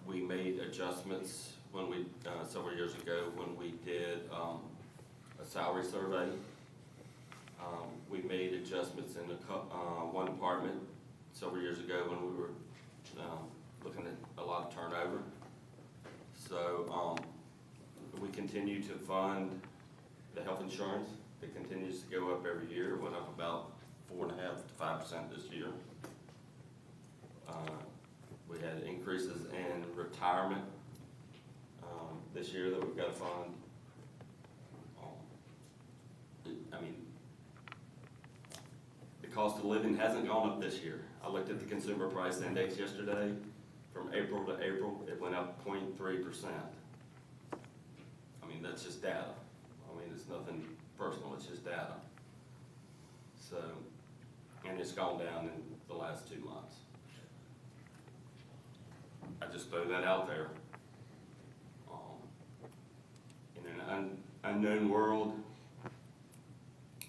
We made adjustments when we, several years ago, when we did a salary survey. We made adjustments in one department several years ago when we were looking at a lot of turnover. So we continue to fund the health insurance. It continues to go up every year. It went up about 4.5% to 5% this year. We had increases in retirement this year that we've got to fund. I mean, the cost of living hasn't gone up this year. I looked at the consumer price index yesterday. From April to April, it went up 0.3%. I mean, that's just data. I mean, it's nothing personal, it's just data. So, and it's gone down in the last 2 months. I just throw that out there. In an unknown world,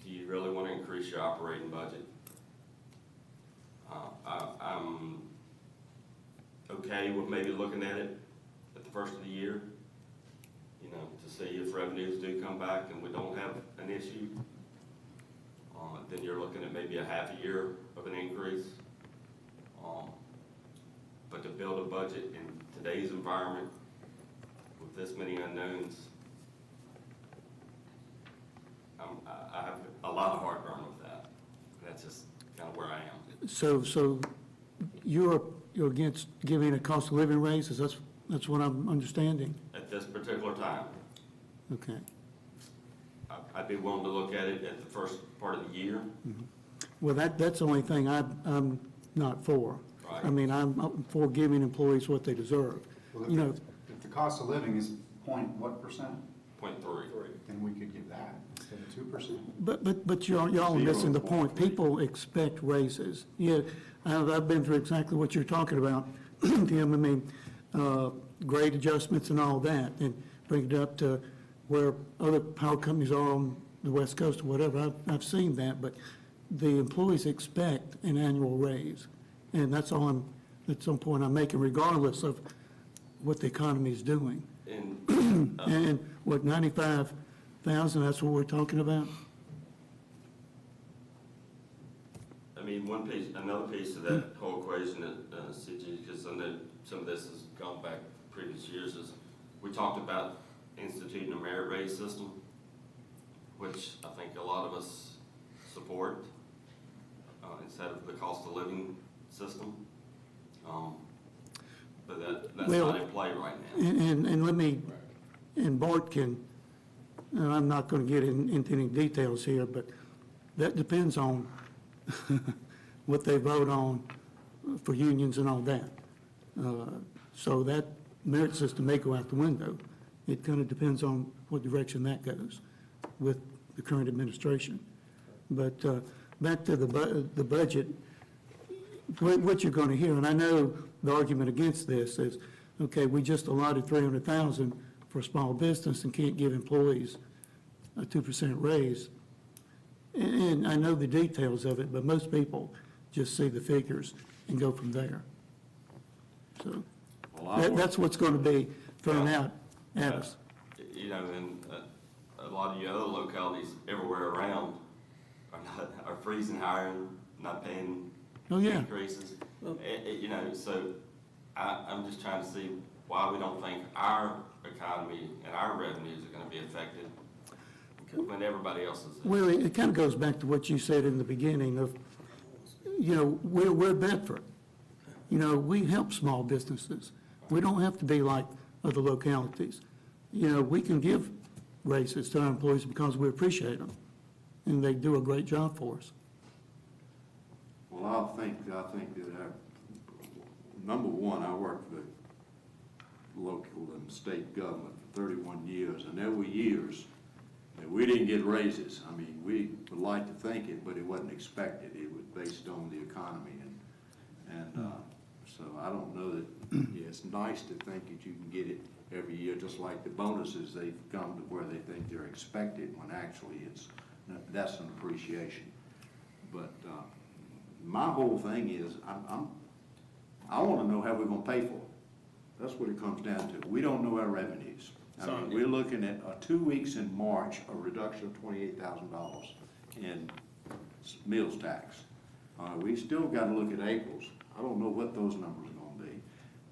do you really want to increase your operating budget? I'm okay with maybe looking at it at the first of the year, you know, to see if revenues do come back and we don't have an issue. Then you're looking at maybe a half a year of an increase. But to build a budget in today's environment with this many unknowns, I have a lot of heartburn with that. That's just kind of where I am. So you're against giving a cost of living raise, that's what I'm understanding? At this particular time, Okay. I'd be willing to look at it at the first part of the year. Well, that's the only thing I'm not for. Right. I mean, I'm for giving employees what they deserve. Well, You know, if the cost of living is what percent, 0.3. then we could give that instead of 2%. but y'all are missing the point. People expect raises. Yeah, I've been through exactly what you're talking about, Tim. I mean, grade adjustments and all that, and bring it up to where other power companies are on the West Coast or whatever. I've seen that, but the employees expect an annual raise. And that's some point I'm making, regardless of what the economy is doing. And, And what, 95,000, that's what we're talking about? I mean, another piece of that whole equation that, CG, because I know some of this has gone back previous years, is we talked about instituting a merit-based system, which I think a lot of us support, instead of the cost of living system. But that's Well, not in play right now. And let me, and Bart can, and I'm not going to get into any details here, but that depends on what they vote on for unions and all that. So that merit system may go out the window. It kind of depends on what direction that goes with the current administration. But back to the budget, what you're gonna hear, and I know the argument against this is, okay, we just allotted 300,000 for a small business and can't give employees a 2% raise. And I know the details of it, but most people just see the figures and go from there. So that's what's going to be thrown out at us. You know, and a lot of the other localities everywhere around are freezing hiring, not paying increases. You know, so I'm just trying to see why we don't think our economy and our revenues are going to be affected when everybody else is. Well, it kind of goes back to what you said in the beginning of, you know, we're Bedford. You know, we help small businesses. We don't have to be like other localities. You know, we can give raises to our employees because we appreciate them, and they do a great job for us. Well, I think that number one, I worked for the local and state government for 31 years, and there were years that we didn't get raises. I mean, we would like to think it, but it wasn't expected. It was based on the economy, and so I don't know that. Yeah, it's nice to think that you can get it every year, just like the bonuses. They've come to where they think they're expected, when actually that's an appreciation. But my whole thing is, I want to know how we're going to pay for it. That's what it comes down to. We don't know our revenues. I mean, we're looking at 2 weeks in March, a reduction of $28,000 in meals tax. We still got to look at April's. I don't know what those numbers are going to be.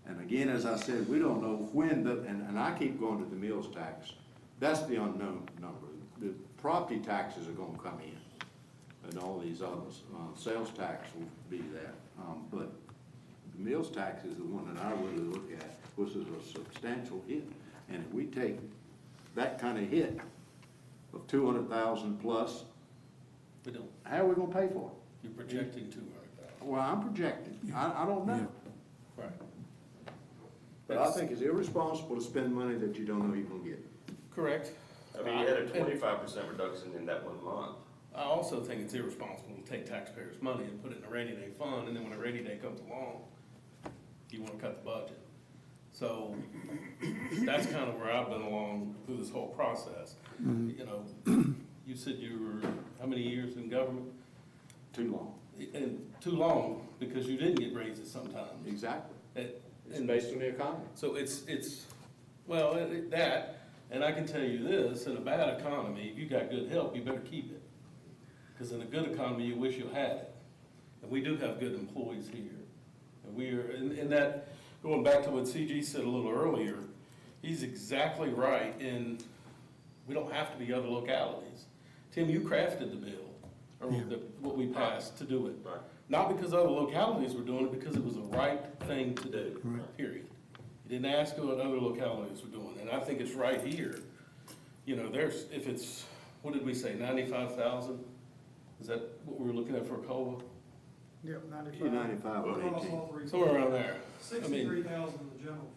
And again, as I said, we don't know when and I keep going to the meals tax. That's the unknown number. The property taxes are going to come in, and all these others. Sales tax will be there. But the meals tax is the one that I really look at, which is a substantial hit. And if we take that kind of hit of 200,000 plus, We don't. how are we going to pay for it? You're projecting 200,000. Well, I'm projecting. I don't know. Right. But I think it's irresponsible to spend money that you don't know you're going to get. Correct. I mean, you had a 25% reduction in that 1 month. I also think it's irresponsible to take taxpayers' money and put it in a rainy day fund, and then when a rainy day comes along, you want to cut the budget. So that's kind of where I've been along through this whole process. You know, you said you were, how many years in government? Too long. And too long, because you didn't get raises sometimes. Exactly. It's And based on the economy. so well, that, and I can tell you this, in a bad economy, if you got good help, you better keep it. Because in a good economy, you wish you had it. And we do have good employees here. And we are, in that, going back to what CG said a little earlier, he's exactly right in, we don't have to be other localities. Tim, you crafted the bill, or what we passed to do it. Right. Not because other localities were doing it, because it was the right thing to do, period. You didn't ask what other localities were doing, and I think it's right here. You know, if it's, what did we say, 95,000? Is that what we were looking at for COLA? Yep, 95. 95 or Across 18. all three. Somewhere around there. 63,000 in the general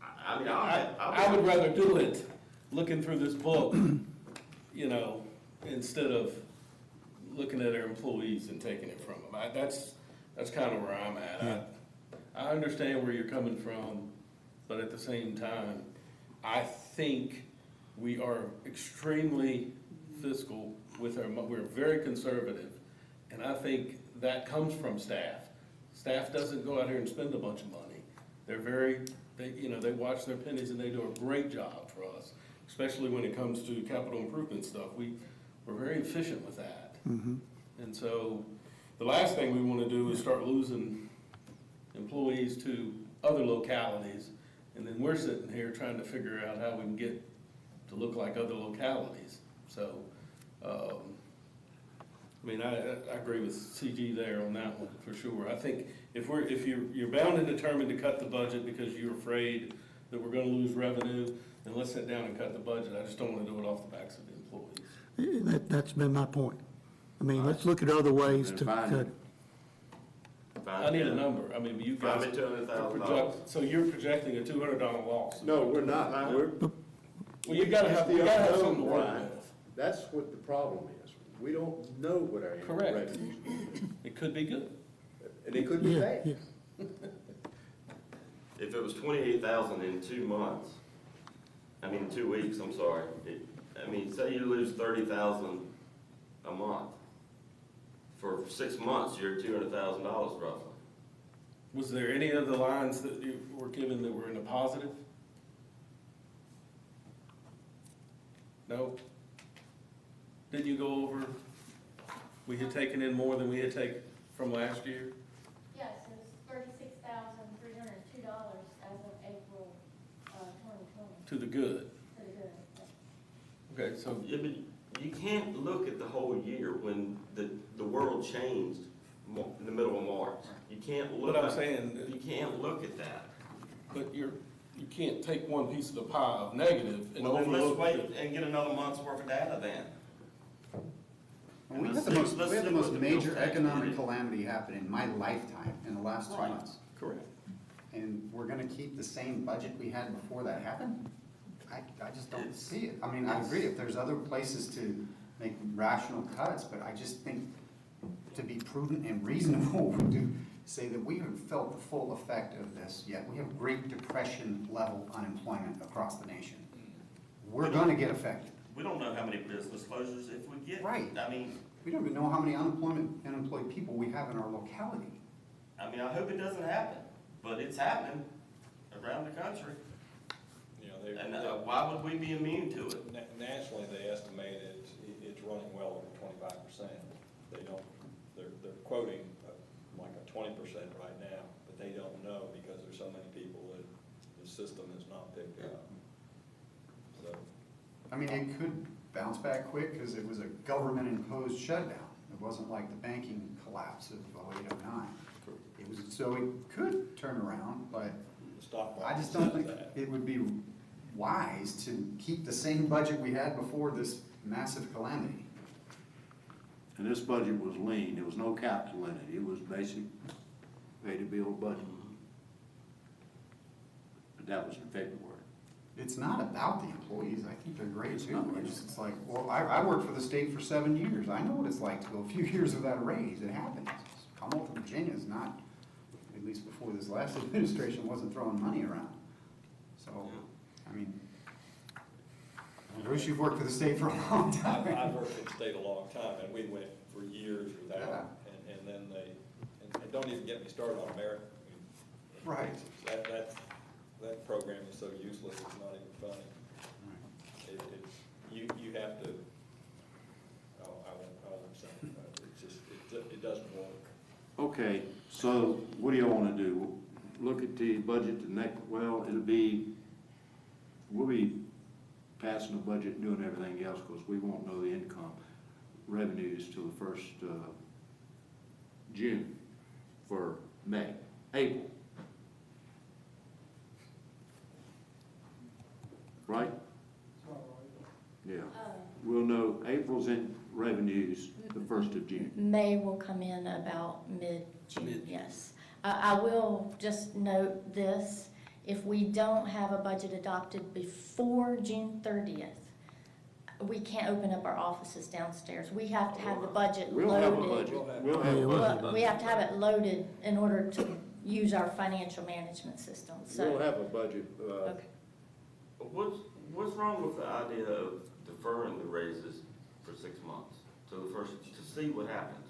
fund. I mean, I would rather do it looking through this book, you know, instead of looking at our employees and taking it from them. That's kind of where I'm at. I understand where you're coming from, but at the same time, I think we are extremely fiscal with we're very conservative, and I think that comes from staff. Staff doesn't go out here and spend a bunch of money. They watch their pennies and they do a great job for us, especially when it comes to capital improvement stuff. We're very efficient with that. And so the last thing we want to do is start losing employees to other localities, and then we're sitting here trying to figure out how we can get to look like other localities. So, I mean, I agree with CG there on that one for sure. I think if you're bound and determined to cut the budget because you're afraid that we're going to lose revenue, then let's sit down and cut the budget. I just don't want to do it off the backs of the employees. That's been my point. I mean, let's look at other ways to cut it. I need a number. I mean, you guys. $200,000. So you're projecting a $200 loss. No, we're not. Well, you gotta have something to work with. That's what the problem is. We don't know what our Correct. revenues, It could be good. and it could be bad. If it was 28,000 in 2 months, 2 weeks, I'm sorry. Say you lose 30,000 a month. For 6 months, you're at $200,000 roughly. Was there any of the lines that you were given that were in a positive? No? Didn't you go over, we had taken in more than we had taken from last year? Yes, it was $36,302 as of April 2020. To the good. Pretty good. Okay, so, Yeah, but you can't look at the whole year when the world changed in the middle of March. You can't look. but I'm saying, You can't look at that. but you can't take one piece of the pie of negative and Well, then let's overlook. wait and get another month's worth of data then. We Let's had the see- most, let's we had the see most what the major real tax economic is. calamity happen in my lifetime in the last 2 Right. months. Correct. And we're gonna keep the same budget we had before that happened? I just don't It's- see it. I agree, if there's other places to make rational cuts, but I just think to be prudent and reasonable, to say that we haven't felt the full effect of this yet. We have Great Depression level unemployment across the nation. We're gonna get affected. We don't know how many business closures if we get. Right. We don't even know how many unemployed people we have in our locality. I hope it doesn't happen, but it's happening around the country. And why would we be immune to it? Nationally, they estimate it's running well over 25%. They don't, they're quoting like a 20% right now, but they don't know because there's so many people that the system has not picked up. So, It could bounce back quick because it was a government-imposed shutdown. It wasn't like the banking collapse of 08, 09. So it could turn around, but the stock I market just don't says think that. it would be wise to keep the same budget we had before this massive calamity. And this budget was lean, there was no capital in it, it was basic, pay to build budget. But that was in February. It's not about the employees, I think they're great It's too. not. It's like, well, I worked for the state for 7 years, I know what it's like to go a few years without a raise, it happens. Commonwealth of Virginia is not, at least before this last administration, wasn't throwing money around. So, Bruce, you've worked for the state for a long time. I've worked for the state a long time, and we went for years without, and then and don't even get me started on merit. Right. That program is so useless, it's not even funny. You have to, I won't say, it's just, it doesn't work. Okay, so what do y'all wanna do? Look at the budget the next, well, we'll be passing the budget and doing everything else, because we won't know the income revenues till the first, June for April. Right? Yeah, we'll know April's in revenues the 1st of June. May will come in about mid-June, yes. I will just note this, if we don't have a budget adopted before June 30th, we can't open up our offices downstairs. We have to have the budget We'll have a loaded. budget, we'll have a budget. Well, we have to have it loaded in order to use our financial management system, so. We'll have a budget, Okay. What's wrong with the idea of deferring the raises for 6 months to see what happens,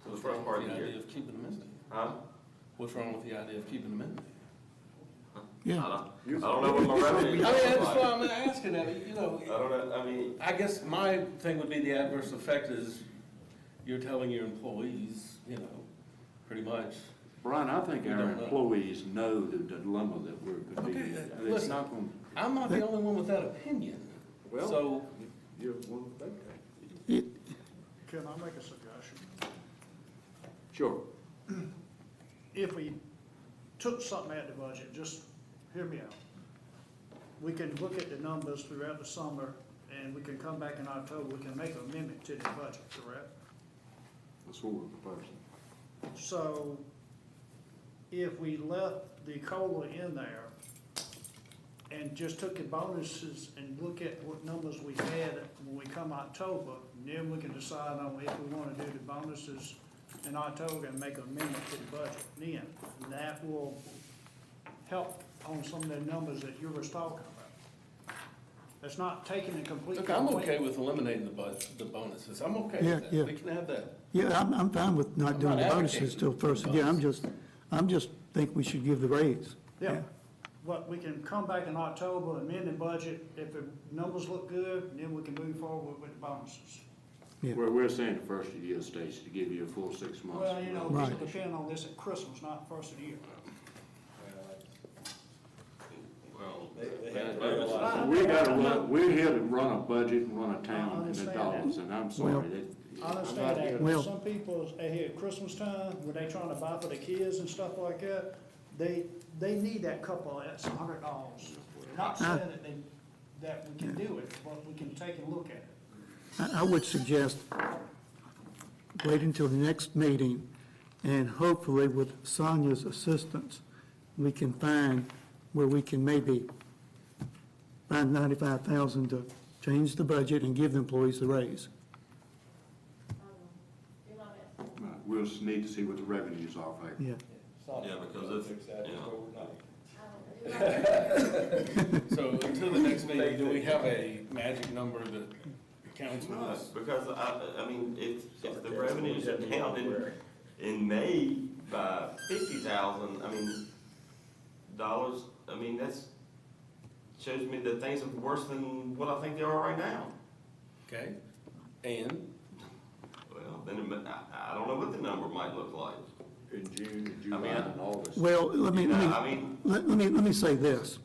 to the first part of the The idea year? of keeping them in there. Huh? What's wrong with the idea of keeping them in there? I don't know what my revenue is. That's why I'm asking that, I don't know, I guess my thing would be the adverse effect is you're telling your employees, pretty much. Brian, I think We our don't know. employees know the dilemma that we're gonna be in. Okay, It's listen. not gonna, I'm not the only one with that opinion. well, So, you're one of the big guys. Can I make a suggestion? Sure. If we took something out of the budget, just hear me out. We can look at the numbers throughout the summer, and we can come back in October, we can make an amendment to the budget, correct? That's what we're proposing. So if we left the COLA in there and just took the bonuses and look at what numbers we had when we come October, and then we can decide on if we wanna do the bonuses in October and make an amendment to the budget then. And that will help on some of the numbers that you were talking about. It's not taking a complete. Look, I'm okay with eliminating the bonuses. I'm okay Yeah, with yeah. that. We can have that. Yeah, I'm fine with not I'm doing not the bonuses advocating till first, yeah, I'm just think we should give the raise. Yeah, but we can come back in October, amend the budget, if the numbers look good, then we can move forward with the bonuses. Yeah. We're saying the first of the year, Stacy, to give you a full 6 months. Well, you know, Right. it'll depend on this at Christmas, not the first of the year. Well, We're here to run a budget and run a I town in the understand that. dollars, and I'm sorry. Well- I I'm understand not that, here- but Well- some people, they here at Christmas time, when they trying to buy for the kids and stuff like that, they need that couple of extra $100. Not saying that we can do it, but we can take a look at it. I would suggest wait until the next meeting, and hopefully with Sonia's assistance, we can find where we can maybe find 95,000 to change the budget and give the employees the raise. Do my best. We'll just need to see what the revenues are, Frank. Yeah. yeah, because if, you know, I will do my best. So until the next meeting, do we have a magic number that council no, is? because I mean, if the revenues are down in May by 50,000, I mean, dollars, I mean, that's, shows me that things are worse than what I think they are right now. Okay, and Well, then, I don't know what the number might look like. In June, I July, mean, and August. Well, let me say this.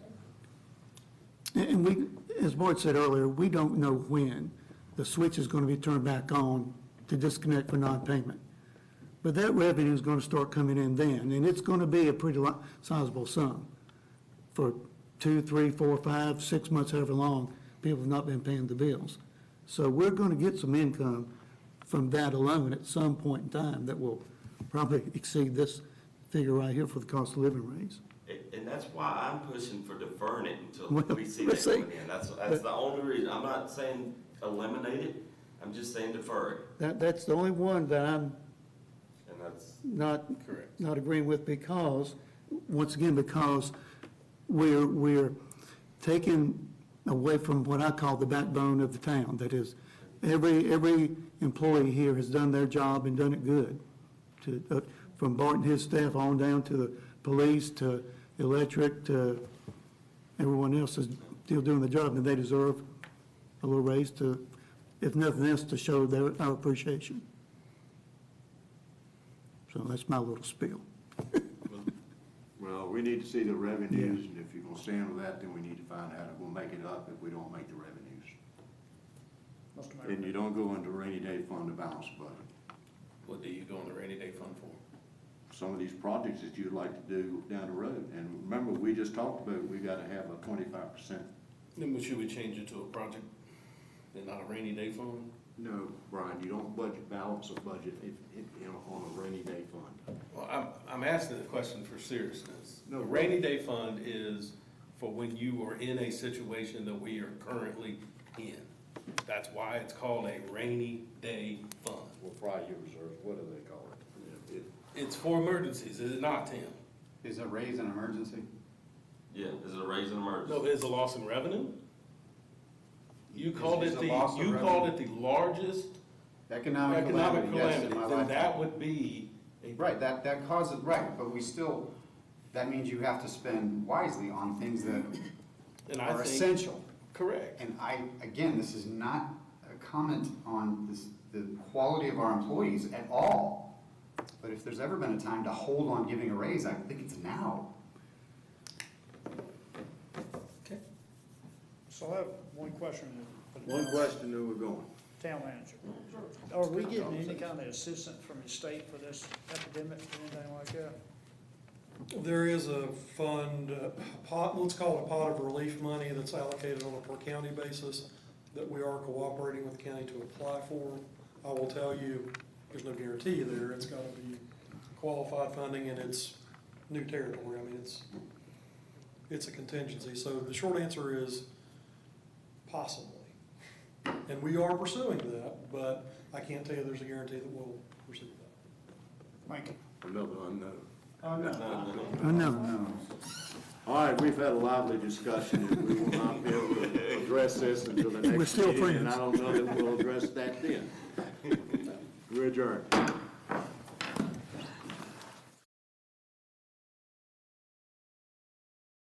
And we, as Boyd said earlier, we don't know when the switch is going to be turned back on to disconnect for non-payment. But that revenue is going to start coming in then, and it's going to be a pretty sizable sum for 2, 3, 4, 5, 6 months, however long people have not been paying the bills. So we're going to get some income from that alone at some point in time that will probably exceed this figure right here for the cost of living raise. And that's why I'm pushing for deferring it until Well, we see let's that see. coming in. That's the only reason. I'm not saying eliminate it, I'm just saying defer it. That's the only one that I'm And that's, correct. not agreeing with because, once again, because we're taking away from what I call the backbone of the town. That is, every employee here has done their job and done it good. From Bart and his staff on down to the police, to electric, to everyone else is still doing the job, and they deserve a little raise to, if nothing else, to show our appreciation. So that's my little spiel. Well, we need to see the revenues, and if you're gonna stand with that, then we need to find out if we'll make it up if we don't make the revenues. Mr. Mayor. And you don't go into rainy day fund to balance the budget. What do you go in the rainy day fund for? Some of these projects that you'd like to do down the road, and remember, we just talked about, we gotta have a 25%. Then should we change it to a project and not a rainy day fund? No, Brian, you don't balance a budget on a rainy day fund. Well, I'm asking the question for seriousness. No. The rainy day fund is for when you are in a situation that we are currently in. That's why it's called a rainy day fund. Well, prior year reserves, what do they call it? It's for emergencies, is it not, Tim? Is a raise an emergency? yeah, is it a raise in emergency? No, it's a loss in revenue? You called It's it a loss of called it the largest Economic economic calamity, yes, calamity, in my then lifetime. that would be a. Right, that causes, right, but we still, that means you have to spend wisely on things that And I are think, essential. correct. And again, this is not a comment on the quality of our employees at all. But if there's ever been a time to hold on giving a raise, I think it's now. Okay. So I have one question. for the One question, then we're going. Town manager. Are we getting any kind of assistance from the state for this epidemic or anything like that? There is a fund, pot, let's call it a pot of relief money that's allocated on a per county basis that we are cooperating with the county to apply for. I will tell you, there's no guarantee there. It's gotta be qualified funding and it's new territory. I mean, it's a contingency. So the short answer is possibly. And we are pursuing that, but I can't tell you there's a guarantee that we'll pursue that. Thank you. Another unknown. Oh, no. Oh, no. All right, we've had a lively discussion, and we will not be able to address this until the We're next still meeting, and friends. I don't know that we'll address that then. We're adjourned.